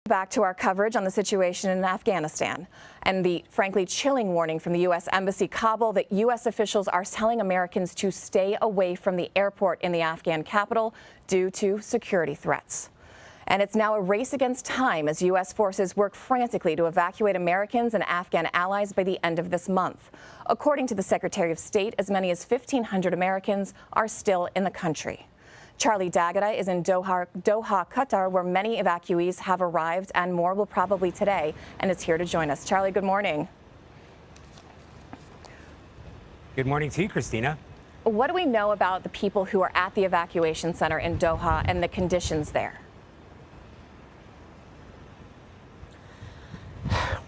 Back to our coverage on the situation in Afghanistan and the frankly chilling warning from the U.S. Embassy Kabul that U.S. officials are telling Americans to stay away from the airport in the Afghan capital due to security threats. And it's now a race against time as U.S. forces work frantically to evacuate Americans and Afghan allies by the end of this month. According to the Secretary of State, as many as 1,500 Americans are still in the country. Charlie D'Agata is in Doha, Qatar, where many evacuees have arrived, and more will probably today, and is here to join us. Charlie, good morning. Good morning to you, Christina. What do we know about the people who are at the evacuation center in Doha and the conditions there?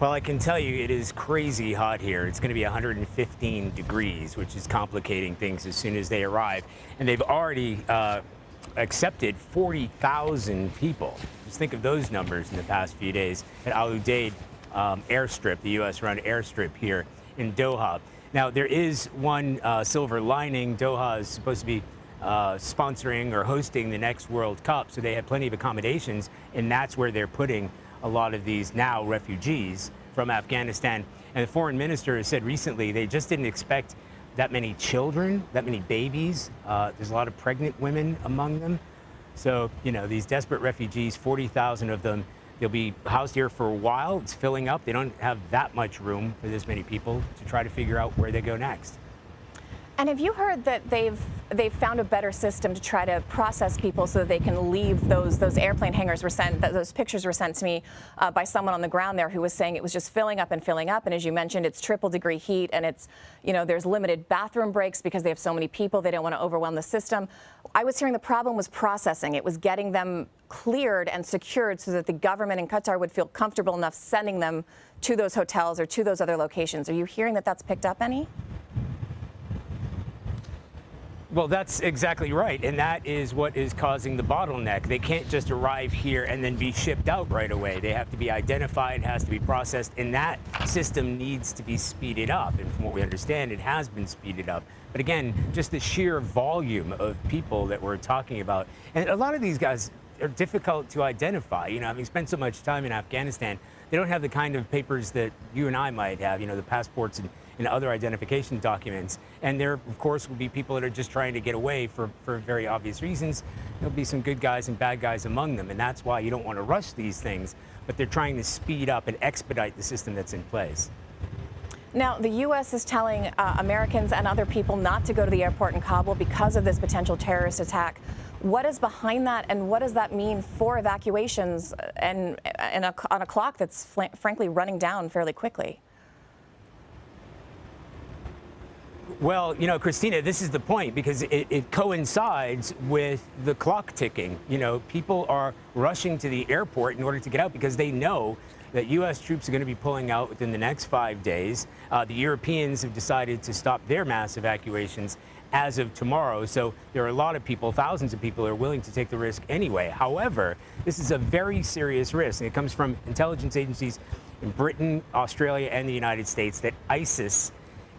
Well, I can tell you it is crazy hot here. It's going to be 115 degrees, which is complicating things as soon as they arrive. And they've already accepted 40,000 people. Just think of those numbers in the past few days at Al Udeid airstrip, the U.S.-run airstrip here in Doha. Now, there is one silver lining. Doha is supposed to be sponsoring or hosting the next World Cup, so they have plenty of accommodations, and that's where they're putting a lot of these now refugees from Afghanistan. And the foreign minister has said recently they just didn't expect that many children, that many babies. There's a lot of pregnant women among them. So, you know, these desperate refugees, 40,000 of them, they'll be housed here for a while. It's filling up. They don't have that much room for this many people to try to figure out where they go next. And have you heard that they've found a better system to try to process people so that they can leave? Those airplane hangars were sent, those pictures were sent to me by someone on the ground there who was saying it was just filling up and filling up. And as you mentioned, it's triple-degree heat, and it's, you know, there's limited bathroom breaks because they have so many people. They don't want to overwhelm the system. I was hearing the problem was processing. It was getting them cleared and secured so that the government in Qatar would feel comfortable enough sending them to those hotels or to those other locations. Are you hearing that that's picked up any? Well, that's exactly right, and that is what is causing the bottleneck. They can't just arrive here and then be shipped out right away. They have to be identified, has to be processed, and that system needs to be speeded up. And from what we understand, it has been speeded up. But again, just the sheer volume of people that we're talking about, and a lot of these guys are difficult to identify. You know, having spent so much time in Afghanistan, they don't have the kind of papers that you and I might have, you know, the passports and other identification documents. And there, of course, will be people that are just trying to get away for very obvious reasons. There'll be some good guys and bad guys among them, and that's why you don't want to rush these things, but they're trying to speed up and expedite the system that's in place. Now, the U.S. is telling Americans and other people not to go to the airport in Kabul because of this potential terrorist attack. What is behind that, and what does that mean for evacuations and on a clock that's frankly running down fairly quickly? Well, you know, Christina, this is the point, because it coincides with the clock ticking. You know, people are rushing to the airport in order to get out because they know that U.S. troops are going to be pulling out within the next 5 days. The Europeans have decided to stop their mass evacuations as of tomorrow. So there are a lot of people, thousands of people, who are willing to take the risk anyway. However, this is a very serious risk, and it comes from intelligence agencies in Britain, Australia, and the United States that ISIS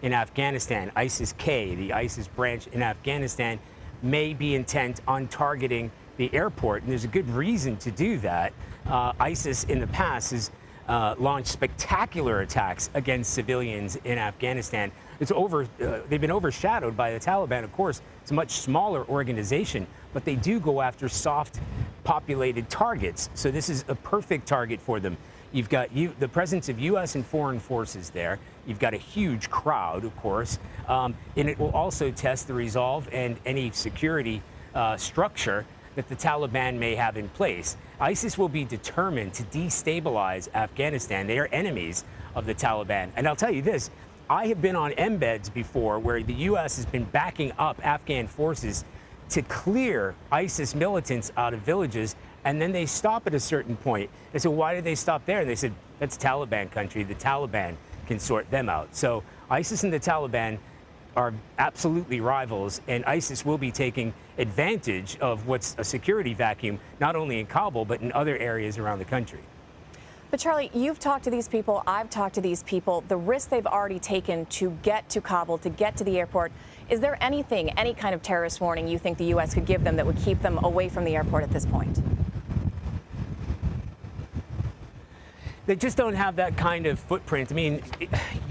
in Afghanistan, ISIS-K, the ISIS branch in Afghanistan, may be intent on targeting the airport. And there's a good reason to do that. ISIS in the past has launched spectacular attacks against civilians in Afghanistan. They've been overshadowed by the Taliban, of course. It's a much smaller organization, but they do go after soft populated targets. So this is a perfect target for them. You've got the presence of U.S. and foreign forces there. You've got a huge crowd, of course, and it will also test the resolve and any security structure that the Taliban may have in place. ISIS will be determined to destabilize Afghanistan. They are enemies of the Taliban. And I'll tell you this, I have been on embeds before where the U.S. has been backing up Afghan forces to clear ISIS militants out of villages, and then they stop at a certain point. They said, why did they stop there? And they said, that's Taliban country. The Taliban can sort them out. So ISIS and the Taliban are absolutely rivals, and ISIS will be taking advantage of what's a security vacuum, not only in Kabul, but in other areas around the country. But Charlie, you've talked to these people, I've talked to these people, the risk they've already taken to get to Kabul, to get to the airport. Is there anything, any kind of terrorist warning you think the U.S. could give them that would keep them away from the airport at this point? They just don't have that kind of footprint. I mean,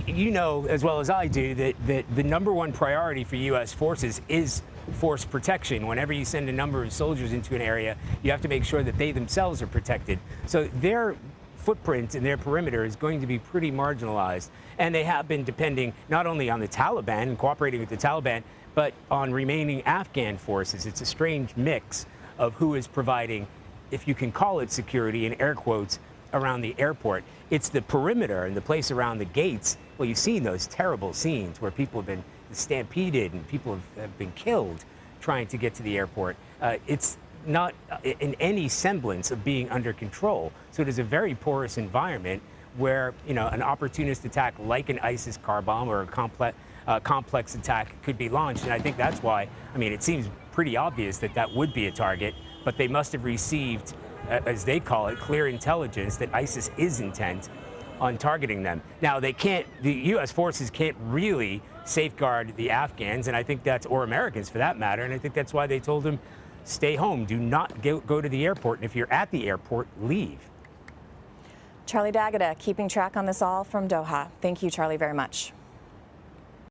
you know as well as I do that the number one priority for U.S. forces is force protection. Whenever you send a number of soldiers into an area, you have to make sure that they themselves are protected. So their footprint and their perimeter is going to be pretty marginalized. And they have been depending not only on the Taliban and cooperating with the Taliban, but on remaining Afghan forces. It's a strange mix of who is providing, if you can call it security in air quotes, around the airport. It's the perimeter and the place around the gates. Well, you've seen those terrible scenes where people have been stampeded and people have been killed trying to get to the airport. It's not in any semblance of being under control. So it is a very porous environment where, you know, an opportunist attack like an ISIS car bomb or a complex attack could be launched. And I think that's why, I mean, it seems pretty obvious that that would be a target, but they must have received, as they call it, clear intelligence that ISIS is intent on targeting them. Now, the U.S. forces can't really safeguard the Afghans, and I think that's, or Americans for that matter, and I think that's why they told them, stay home, do not go to the airport, and if you're at the airport, leave. Charlie D'Agata keeping track on this all from Doha. Thank you, Charlie, very much.